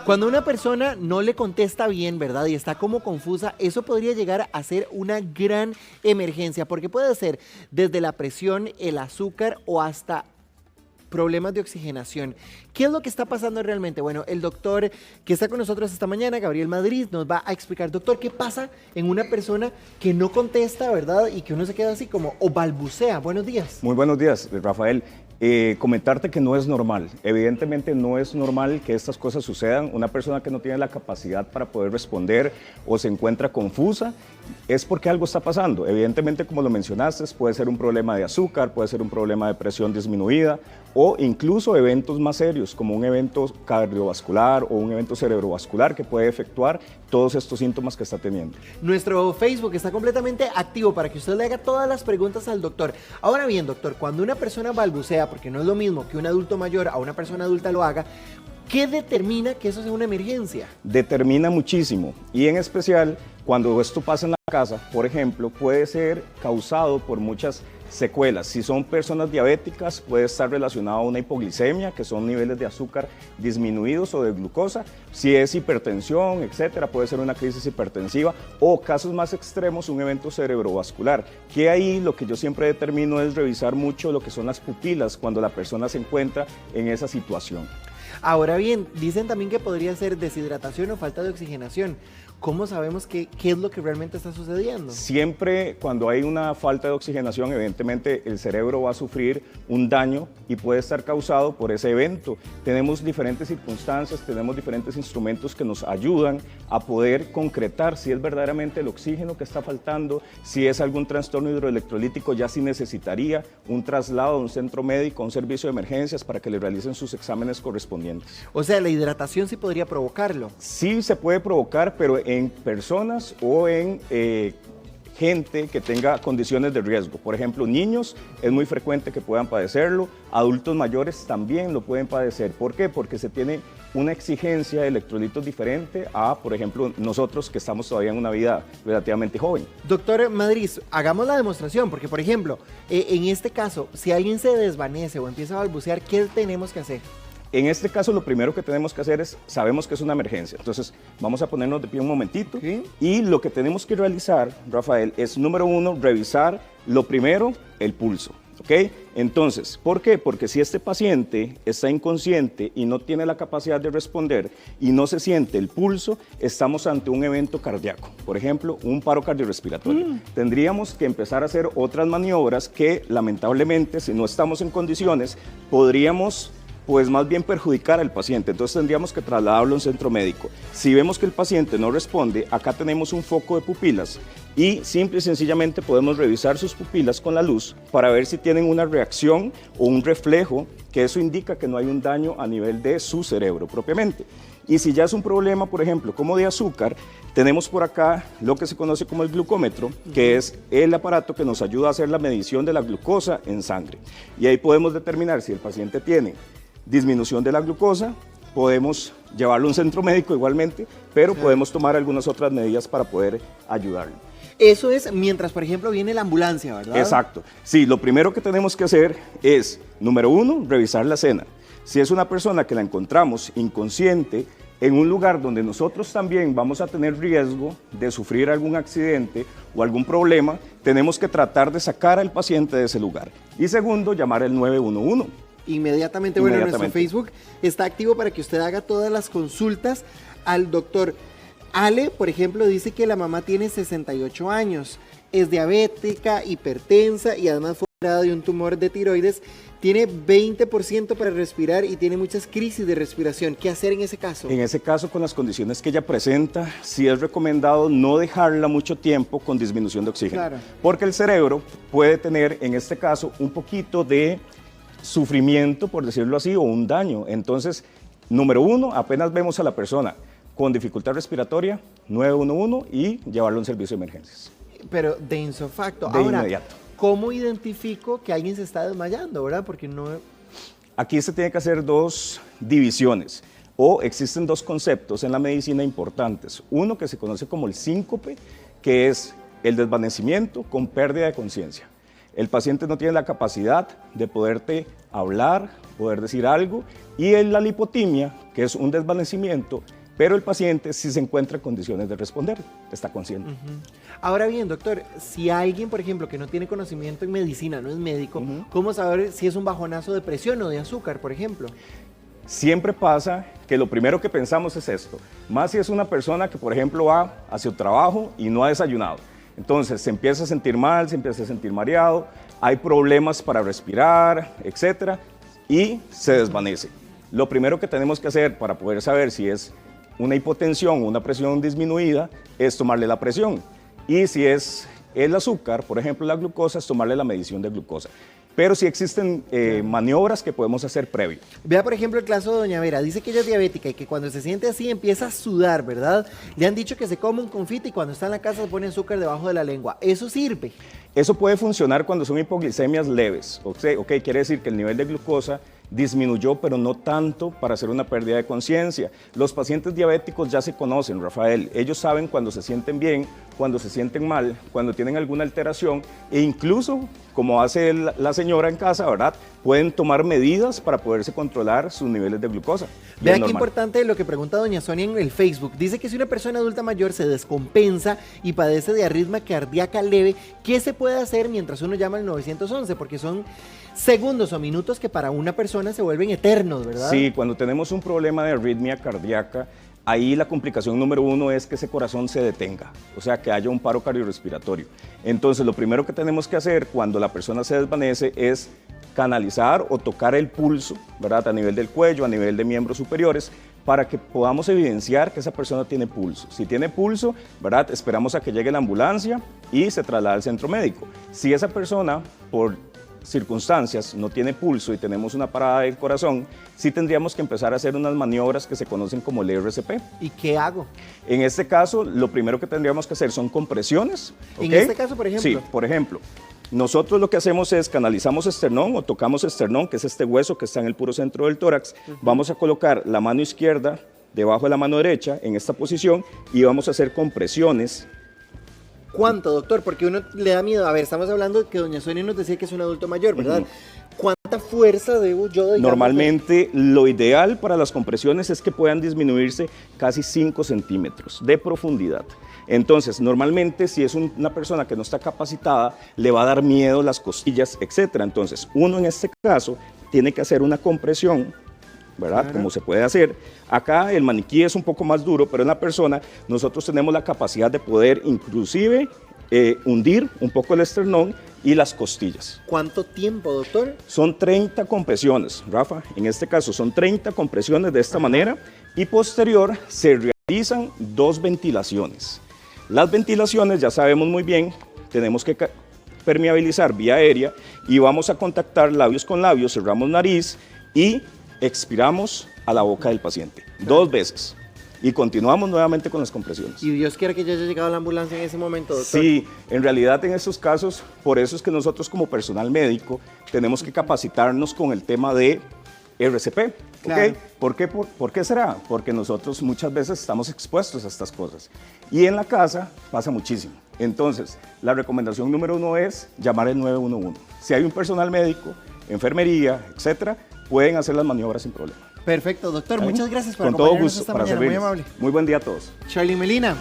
Cuando una persona no le contesta bien, ¿verdad? Y está como confusa, eso podría llegar a ser una gran emergencia, porque puede ser desde la presión, el azúcar o hasta problemas de oxigenación. ¿Qué es lo que está pasando realmente? Bueno, el doctor que está con nosotros esta mañana, Gabriel Madrid, nos va a explicar. Doctor, ¿qué pasa en una persona que no contesta, verdad? Y que uno se queda así como o balbucea. Buenos días. Muy buenos días, Rafael. Comentarte que no es normal. Evidentemente no es normal que estas cosas sucedan. Una persona que no tiene la capacidad para poder responder o se encuentra confusa es porque algo está pasando. Evidentemente, como lo mencionaste, puede ser un problema de azúcar, puede ser un problema de presión disminuida o incluso eventos más serios como un evento cardiovascular o un evento cerebrovascular que puede efectuar todos estos síntomas que está teniendo. Nuestro Facebook está completamente activo para que usted le haga todas las preguntas al doctor. Ahora bien, doctor, cuando una persona balbucea, porque no es lo mismo que un adulto mayor a una persona adulta lo haga, ¿qué determina que eso sea una emergencia? Determina muchísimo y en especial cuando esto pasa en la casa, por ejemplo, puede ser causado por muchas secuelas. Si son personas diabéticas, puede estar relacionado a una hipoglicemia, que son niveles de azúcar disminuidos o de glucosa. Si es hipertensión, etcétera, puede ser una crisis hipertensiva o casos más extremos, un evento cerebrovascular, que ahí lo que yo siempre determino es revisar mucho lo que son las pupilas cuando la persona se encuentra en esa situación. Ahora bien, dicen también que podría ser deshidratación o falta de oxigenación. ¿Cómo sabemos qué es lo que realmente está sucediendo? Siempre cuando hay una falta de oxigenación, evidentemente el cerebro va a sufrir un daño y puede estar causado por ese evento. Tenemos diferentes circunstancias, tenemos diferentes instrumentos que nos ayudan a poder concretar si es verdaderamente el oxígeno que está faltando, si es algún trastorno hidroelectrolítico, ya sí necesitaría un traslado a un centro médico, a un servicio de emergencias para que le realicen sus exámenes correspondientes. O sea, la hidratación sí podría provocarlo. Sí se puede provocar, pero en personas o en gente que tenga condiciones de riesgo. Por ejemplo, niños es muy frecuente que puedan padecerlo, adultos mayores también lo pueden padecer. ¿Por qué? Porque se tiene una exigencia de electrolitos diferente a, por ejemplo, nosotros que estamos todavía en una vida relativamente joven. Doctor Madrid, hagamos la demostración, porque por ejemplo, en este caso, si alguien se desvanece o empieza a balbucear, ¿qué tenemos que hacer? En este caso, lo primero que tenemos que hacer es, sabemos que es una emergencia, entonces vamos a ponernos de pie un momentito. ¿Sí? Y lo que tenemos que realizar, Rafael, es número uno, revisar lo primero, el pulso. ¿Ok? Entonces, ¿por qué? Porque si este paciente está inconsciente y no tiene la capacidad de responder y no se siente el pulso, estamos ante un evento cardíaco, por ejemplo, un paro cardiorrespiratorio. Tendríamos que empezar a hacer otras maniobras que, lamentablemente, si no estamos en condiciones, podríamos pues más bien perjudicar al paciente, entonces tendríamos que trasladarlo a un centro médico. Si vemos que el paciente no responde, acá tenemos un foco de pupilas y simple y sencillamente podemos revisar sus pupilas con la luz para ver si tienen una reacción o un reflejo, que eso indica que no hay un daño a nivel de su cerebro propiamente. Y si ya es un problema, por ejemplo, como de azúcar, tenemos por acá lo que se conoce como el glucómetro, que es el aparato que nos ayuda a hacer la medición de la glucosa en sangre. Y ahí podemos determinar si el paciente tiene disminución de la glucosa, podemos llevarlo a un centro médico igualmente, pero podemos tomar algunas otras medidas para poder ayudarlo. Eso es mientras, por ejemplo, viene la ambulancia, ¿verdad? Exacto. Sí, lo primero que tenemos que hacer es, número uno, revisar la escena. Si es una persona que la encontramos inconsciente, en un lugar donde nosotros también vamos a tener riesgo de sufrir algún accidente o algún problema, tenemos que tratar de sacar al paciente de ese lugar. Y segundo, llamar al 911. Inmediatamente, bueno, nuestro Facebook está activo para que usted haga todas las consultas al doctor. Ale, por ejemplo, dice que la mamá tiene 68 años, es diabética, hipertensa y además fue operada de un tumor de tiroides, tiene 20% para respirar y tiene muchas crisis de respiración. ¿Qué hacer en ese caso? En ese caso, con las condiciones que ella presenta, sí es recomendado no dejarla mucho tiempo con disminución de oxígeno. Claro. Porque el cerebro puede tener, en este caso, un poquito de sufrimiento, por decirlo así, o un daño. Entonces, número uno, apenas vemos a la persona con dificultad respiratoria, 911 y llevarlo a un servicio de emergencias. Pero de insofacto. De ahora, inmediato. ¿cómo identifico que alguien se está desmayando, verdad? Porque no... Aquí se tiene que hacer dos divisiones, o existen dos conceptos en la medicina importantes. Uno que se conoce como el síncope, que es el desvanecimiento con pérdida de conciencia. El paciente no tiene la capacidad de poderte hablar, poder decir algo, y en la lipotimia, que es un desvanecimiento, pero el paciente sí se encuentra en condiciones de responder, está consciente. Ahora bien, doctor, si alguien, por ejemplo, que no tiene conocimiento en medicina, no es médico, ¿cómo saber si es un bajonazo de presión o de azúcar, por ejemplo? Siempre pasa que lo primero que pensamos es esto, más si es una persona que, por ejemplo, va hacia su trabajo y no ha desayunado. Entonces se empieza a sentir mal, se empieza a sentir mareado, hay problemas para respirar, etcétera, y se desvanece. Lo primero que tenemos que hacer para poder saber si es una hipotensión o una presión disminuida es tomarle la presión. Y si es el azúcar, por ejemplo la glucosa, es tomarle la medición de glucosa. Pero sí existen maniobras que podemos hacer previo. Vea, por ejemplo, el caso de doña Vera. Dice que ella es diabética y que cuando se siente así empieza a sudar, ¿verdad? Le han dicho que se come un confite y cuando está en la casa se pone azúcar debajo de la lengua. ¿Eso sirve? Eso puede funcionar cuando son hipoglicemias leves. Quiere decir que el nivel de glucosa disminuyó, pero no tanto para hacer una pérdida de conciencia. Los pacientes diabéticos ya se conocen, Rafael. Ellos saben cuando se sienten bien, cuando se sienten mal, cuando tienen alguna alteración e incluso, como hace la señora en casa, ¿verdad? Pueden tomar medidas para poderse controlar sus niveles de glucosa. Vean qué importante lo que pregunta doña Sonia en el Facebook. Dice que si una persona adulta mayor se descompensa y padece de arritmia cardíaca leve, ¿qué se puede hacer mientras uno llama al 911? Porque son segundos o minutos que para una persona se vuelven eternos, ¿verdad? Sí, cuando tenemos un problema de arritmia cardíaca, ahí la complicación número uno es que ese corazón se detenga, o sea, que haya un paro cardiorrespiratorio. Entonces, lo primero que tenemos que hacer cuando la persona se desvanece es canalizar o tocar el pulso, ¿verdad? A nivel del cuello, a nivel de miembros superiores, para que podamos evidenciar que esa persona tiene pulso. Si tiene pulso, ¿verdad? Esperamos a que llegue la ambulancia y se traslada al centro médico. Si esa persona, por circunstancias, no tiene pulso y tenemos una parada del corazón, sí tendríamos que empezar a hacer unas maniobras que se conocen como el RCP. ¿Y qué hago? En este caso, lo primero que tendríamos que hacer son compresiones. ¿En este caso, por ejemplo? Sí, por ejemplo, nosotros lo que hacemos es canalizamos esternón o tocamos esternón, que es este hueso que está en el puro centro del tórax. Vamos a colocar la mano izquierda debajo de la mano derecha en esta posición y vamos a hacer compresiones. ¿Cuánto, doctor? Porque uno le da miedo. A ver, estamos hablando de que doña Sonia nos decía que es un adulto mayor, ¿verdad? ¿Cuánta fuerza debo yo? Digamos, normalmente lo ideal para las compresiones es que puedan disminuirse casi 5 centímetros de profundidad. Entonces, normalmente si es una persona que no está capacitada, le va a dar miedo las costillas, etc. Entonces, uno en este caso tiene que hacer una compresión, ¿verdad? Como se puede hacer. Acá el maniquí es un poco más duro, pero en la persona nosotros tenemos la capacidad de poder inclusive hundir un poco el esternón y las costillas. ¿Cuánto tiempo, doctor? Son 30 compresiones, Rafa. En este caso son 30 compresiones de esta manera y posterior se realizan 2 ventilaciones. Las ventilaciones ya sabemos muy bien, tenemos que permeabilizar vía aérea y vamos a contactar labios con labios, cerramos nariz y expiramos a la boca del paciente 2 veces y continuamos nuevamente con las compresiones. Y Dios quiera que ya haya llegado la ambulancia en ese momento, doctor. Sí, en realidad en estos casos, por eso es que nosotros como personal médico tenemos que capacitarnos con el tema de RCP. Claro. ¿Okay? ¿Por qué será? Porque nosotros muchas veces estamos expuestos a estas cosas y en la casa pasa muchísimo. Entonces, la recomendación número 1 es llamar el 911. Si hay un personal médico, enfermería, etcétera, pueden hacer las maniobras sin problema. Perfecto, doctor. Muchas gracias por acompañarnos esta mañana. Muy amable. Muy buen día a todos. Charlie Melina.